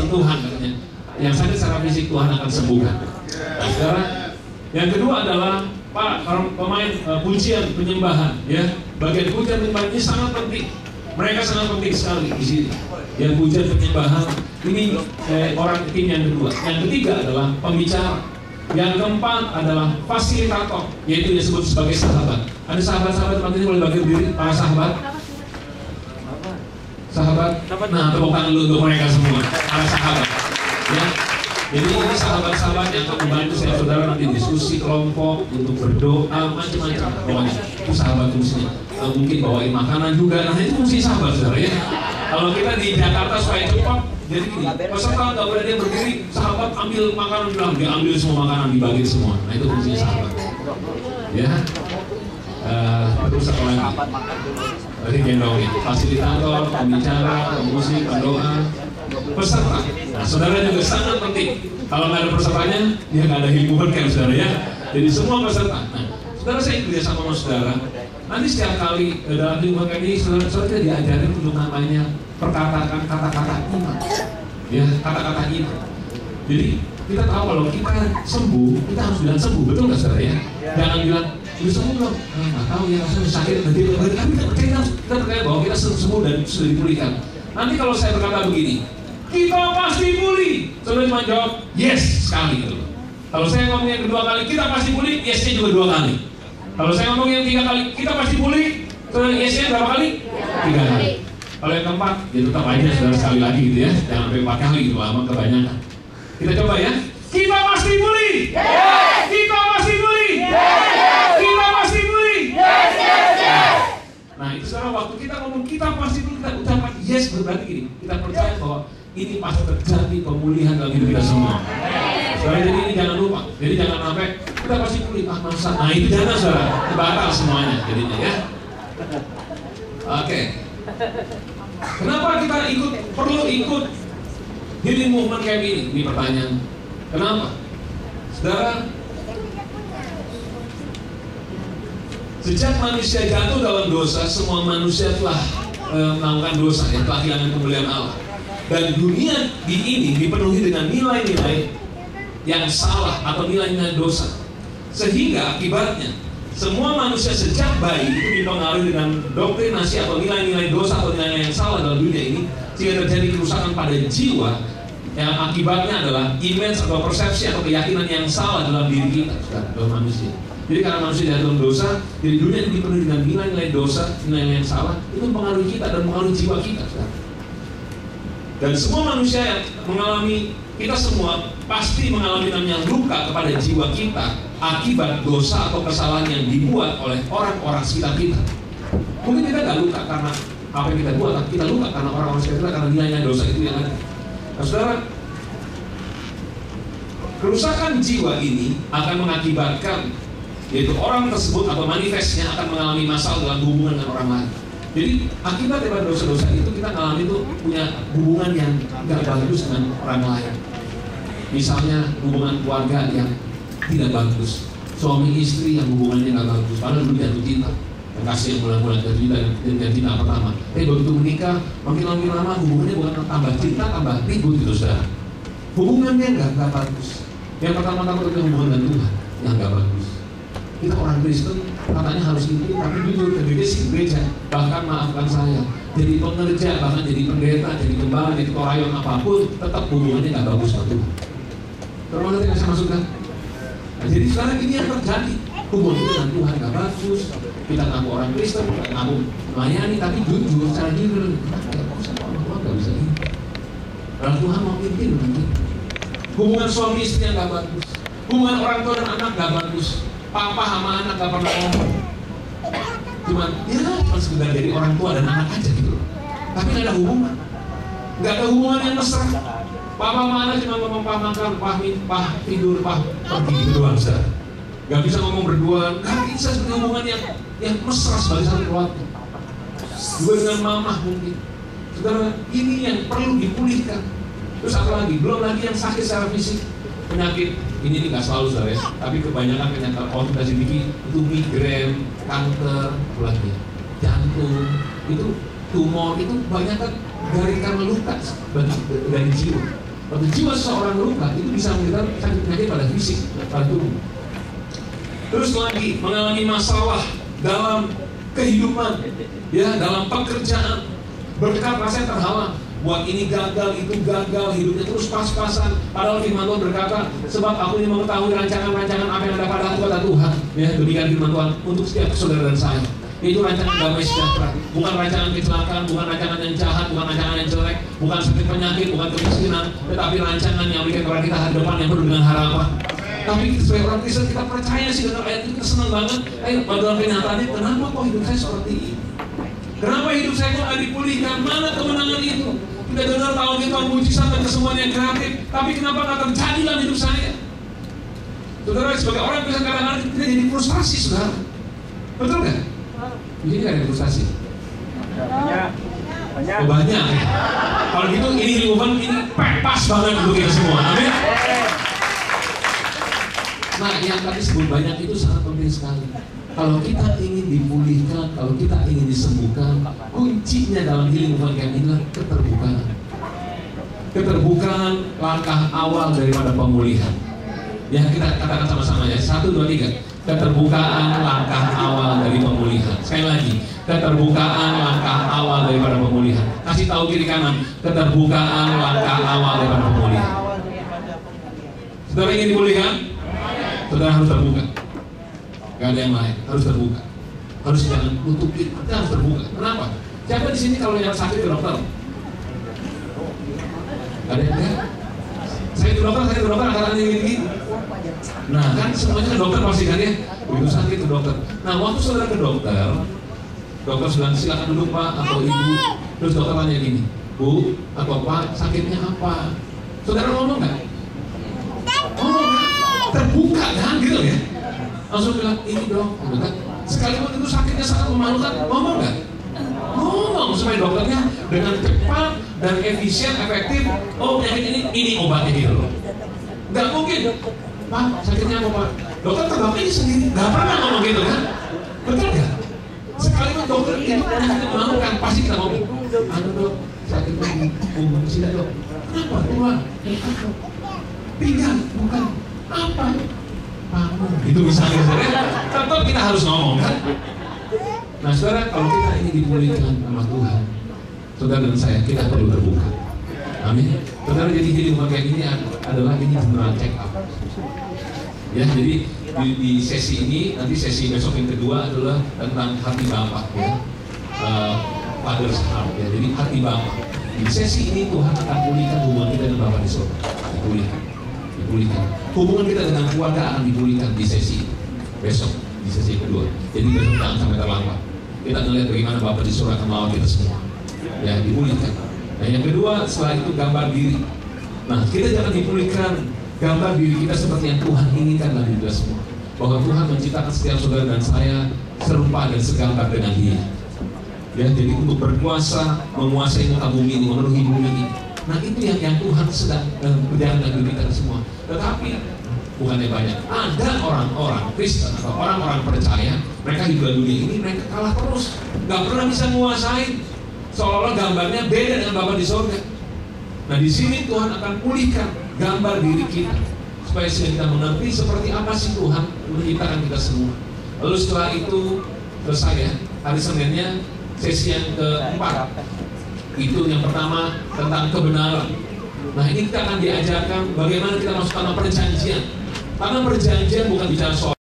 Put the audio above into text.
sentuhan katanya. Yang sakit secara fisik Tuhan akan sembuhkan. Nah, saudara, yang kedua adalah Pak, pemain pujian penyembahan, ya, bagian pujian penyembahan ini sangat penting. Mereka sangat penting sekali di sini. Yang pujian penyembahan ini orang tim yang kedua. Yang ketiga adalah pembicara. Yang keempat adalah fasilitator, yaitu disebut sebagai sahabat. Ada sahabat-sahabat teman ini boleh bagi diri, para sahabat. Sahabat. Nah, tepuk tangan dulu untuk mereka semua, para sahabat. Ya. Jadi ini sahabat-sahabat yang akan membantu saya saudara nanti diskusi kelompok untuk berdoa macam-macam. Pokoknya itu sahabat fungsinya. Mungkin bawain makanan juga. Nah itu fungsi sahabat saudara ya. Kalau kita di Jakarta supaya cepat, jadi gini, peserta nggak boleh dia berdiri, sahabat ambil makanan bilang dia ambil semua makanan dibagi semua. Nah itu fungsinya sahabat. Ya. Terus apa lagi? Tadi gendongin, fasilitator, pembicara, pemusik, pendoa, peserta. Nah, saudara juga sangat penting. Kalau nggak ada pesertanya, dia nggak ada hiburan kan saudara ya. Jadi semua peserta. Nah, saudara saya kerja sama saudara. Nanti setiap kali dalam hiburan ini, saudara diajarin untuk namanya perkataan kata-kata iman. Ya, kata-kata iman. Jadi kita tahu kalau kita sembuh, kita harus bilang sembuh, betul nggak saudara ya? Jangan bilang udah sembuh belum? Nggak tahu ya, rasanya sakit. Nanti kita percaya bahwa kita sembuh dan sudah dipulihkan. Nanti kalau saya berkata begini, kita pasti pulih. Saudara cuma jawab yes sekali gitu. Kalau saya ngomong yang kedua kali, kita pasti pulih, yesnya juga 2 kali. Kalau saya ngomong yang 3 kali, kita pasti pulih, saudara yesnya berapa kali? 3 kali. Kalau yang keempat, ya tetap aja saudara sekali lagi gitu ya, jangan sampai 4 kali gitu, lama kebanyakan. Kita coba ya, kita pasti pulih. Yes. Kita pasti pulih. Yes. Kita pasti pulih. Yes. Yes. Yes. Nah itu saudara, waktu kita ngomong kita pasti pulih, kita ucapkan yes, berarti gini, kita percaya bahwa ini pasti terjadi pemulihan dalam hidup kita semua. Saudara, jadi ini jangan lupa. Jadi jangan sampai kita pasti pulih, masa. Nah itu jangan saudara, batal semuanya jadinya ya. Oke. Kenapa kita perlu ikut healing movement kayak ini? Ini pertanyaan. Kenapa? Saudara, sejak manusia jatuh dalam dosa, semua manusia telah melakukan dosa, yang telah kehilangan kemuliaan Allah. Dan dunia ini dipenuhi dengan nilai-nilai yang salah atau nilai-nilai dosa. Sehingga akibatnya semua manusia sejak bayi itu dipengaruhi dengan doktrinasi atau nilai-nilai dosa atau nilai-nilai yang salah dalam dunia ini, sehingga terjadi kerusakan pada jiwa yang akibatnya adalah image atau persepsi atau keyakinan yang salah dalam diri kita, dalam manusia. Jadi karena manusia jatuh dalam dosa, jadi dunia ini dipenuhi dengan nilai-nilai dosa, nilai-nilai yang salah, itu mempengaruhi kita dan mempengaruhi jiwa kita. Dan semua manusia yang mengalami, kita semua pasti mengalami namanya luka kepada jiwa kita akibat dosa atau kesalahan yang dibuat oleh orang-orang sekitar kita. Mungkin kita nggak luka karena apa yang kita buat, tapi kita luka karena orang-orang sekitar kita, karena nilainya dosa itu yang ada. Nah, saudara, kerusakan jiwa ini akan mengakibatkan, yaitu orang tersebut atau manifestnya akan mengalami masalah dalam hubungan dengan orang lain. Jadi akibat daripada dosa-dosa itu kita mengalami itu punya hubungan yang nggak bagus dengan orang lain. Misalnya hubungan keluarga yang tidak bagus, suami istri yang hubungannya nggak bagus, padahal dulu jatuh cinta, kasih yang bulan-bulan jatuh cinta dan cinta pertama. Tapi begitu menikah, makin lama hubungannya bukan tambah cinta, tambah ribut gitu saudara. Hubungannya nggak bagus. Yang pertama-tama itu hubungan dengan Tuhan yang nggak bagus. Kita orang Kristen katanya harus itu, tapi jujur ke gereja, bahkan maafkan saya, jadi pengerja, bahkan jadi pendeta, jadi gembala, jadi korayon apapun, tetap hubungannya nggak bagus sama Tuhan. Terus tidak bisa masukkan. Nah, jadi sekarang ini yang terjadi, hubungan kita dengan Tuhan nggak bagus. Kita ngaku orang Kristen, kita ngaku melayani, tapi jujur secara jujur, kenapa ya kok sama orang tua nggak bisa ini? Kalau Tuhan mau pimpin nanti. Hubungan suami istri yang nggak bagus, hubungan orang tua dan anak nggak bagus. Papa sama anak gak pernah ngomong, cuman sekedar jadi orang tua dan anak aja gitu. Tapi gak ada hubungan, gak ada hubungan yang mesra. Papa sama anak cuma ngomong pah makan, pah tidur, pah pergi gitu doang. Gak bisa ngomong berdua, gak bisa seperti hubungan yang mesra sebagai satu keluarga. Juga dengan mama mungkin. Saudara, ini yang perlu dipulihkan. Terus apa lagi? Belum lagi yang sakit secara fisik, penyakit. Ini nggak selalu saudara ya, tapi kebanyakan penyakit konsultasi gigi itu migrain, kanker, apalagi jantung, itu tumor, itu banyak kan dari karena luka dari jiwa. Waktu jiwa seseorang luka, itu bisa mengakibatkan sakit penyakit pada fisik, pada tubuh. Terus lagi mengalami masalah dalam kehidupan, ya, dalam pekerjaan, berkat rasanya terhalang. Buat ini gagal, itu gagal, hidupnya terus pas-pasan. Padahal firman Tuhan berkata, sebab aku ini mengetahui rancangan-rancangan apa yang ada pada aku, kata Tuhan. Ya, demikian firman Tuhan untuk setiap saudara dan saya. Itu rancangan damai sejahtera, bukan rancangan kecelakaan, bukan rancangan yang jahat, bukan rancangan yang jelek, bukan sakit penyakit, bukan kemiskinan, tetapi rancangan yang memberikan kepada kita hari depan yang penuh dengan harapan. Tapi sebagai orang Kristen kita percaya sih dengan ayat itu, kita senang banget. Dalam kenyataannya, kenapa kok hidup saya seperti ini? Kenapa hidup saya kok nggak dipulihkan? Mana kemenangan itu? Kita dengar tahun itu mujizat dan kesembuhan yang kreatif, tapi kenapa nggak terjadi dalam hidup saya? Saudara, sebagai orang Kristen kadang-kadang kita jadi frustrasi, saudara. Betul nggak? Jadi nggak ada frustasi? Banyak. Oh, banyak. Kalau gitu ini movement ini pas banget untuk kita semua. Amin. Nah, yang tadi sebut banyak itu sangat penting sekali. Kalau kita ingin dipulihkan, kalau kita ingin disembuhkan, kuncinya dalam healing movement camp inilah keterbukaan. Keterbukaan langkah awal daripada pemulihan. Ya, kita katakan sama-sama ya. 1, 2, 3. Keterbukaan langkah awal dari pemulihan. Sekali lagi, keterbukaan langkah awal daripada pemulihan. Kasih tahu kiri kanan, keterbukaan langkah awal daripada pemulihan. Saudara ingin dipulihkan? Saudara harus terbuka. Gak ada yang lain, harus terbuka. Harus jangan tutupi, kita harus terbuka. Kenapa? Siapa di sini kalau yang sakit ke dokter? Ada yang enggak? Saya ke dokter, angkatannya gini. Nah, kan semuanya ke dokter pasti kan ya? Begitu sakit ke dokter. Nah, waktu saudara ke dokter, dokter bilang silakan duduk Pak atau Ibu. Terus dokter tanya gini, Bu atau Pak, sakitnya apa? Saudara ngomong nggak? Ngomong nggak? Terbuka kan gitu ya? Langsung bilang, ini dong, kan? Sekalipun itu sakitnya sangat memalukan, ngomong nggak? Ngomong supaya dokternya dengan cepat dan efisien, efektif. Oh, penyakit ini obatnya gitu loh. Nggak mungkin, Pak, sakitnya apa Pak? Dokter terbang sendiri, nggak pernah ngomong gitu kan? Betul nggak? Sekalipun dokter itu penyakit memalukan, pasti kita ngomong, aduh dok, sakitnya di punggung sini dok. Kenapa? Tuhan, pinggang, bukan apa? Itu misalnya, tetap kita harus ngomong kan? Nah saudara, kalau kita ingin dipulihkan sama Tuhan, saudara dan saya, kita perlu terbuka. Amin. Saudara, jadi healing kayak ini adalah ini general check up. Ya, jadi di sesi ini, nanti sesi besok yang kedua adalah tentang hati Bapa, ya. Father's heart, ya. Jadi hati Bapa. Di sesi ini Tuhan akan pulihkan hubungan kita dengan Bapa di surga. Dipulihkan. Hubungan kita dengan keluarga akan dipulihkan di sesi besok, di sesi kedua. Jadi besok jangan sampai terlambat. Kita melihat bagaimana Bapa di surga akan melawan kita semua. Ya, dipulihkan. Nah, yang kedua setelah itu gambar diri. Nah, kita jangan dipulihkan gambar diri kita seperti yang Tuhan inginkan dalam hidup kita semua. Bahwa Tuhan menciptakan setiap saudara dan saya serupa dan segambar dengan Dia. Ya, jadi untuk berkuasa, menguasai muka bumi ini, memenuhi bumi ini. Nah, itu yang Tuhan sedang berjalan dalam hidup kita semua. Tetapi bukannya banyak, ada orang-orang Kristen atau orang-orang percaya, mereka hidup di dunia ini, mereka kalah terus, nggak pernah bisa menguasai, seolah-olah gambarnya beda dengan Bapa di surga. Nah, di sini Tuhan akan pulihkan gambar diri kita, supaya kita mengerti seperti apa sih Tuhan menciptakan kita semua. Lalu setelah itu selesai ya, hari Seninnya sesi yang keempat. Itu yang pertama tentang kebenaran. Nah, ini kita akan diajarkan bagaimana kita masuk tanah perjanjian. Tanah perjanjian bukan bicara soal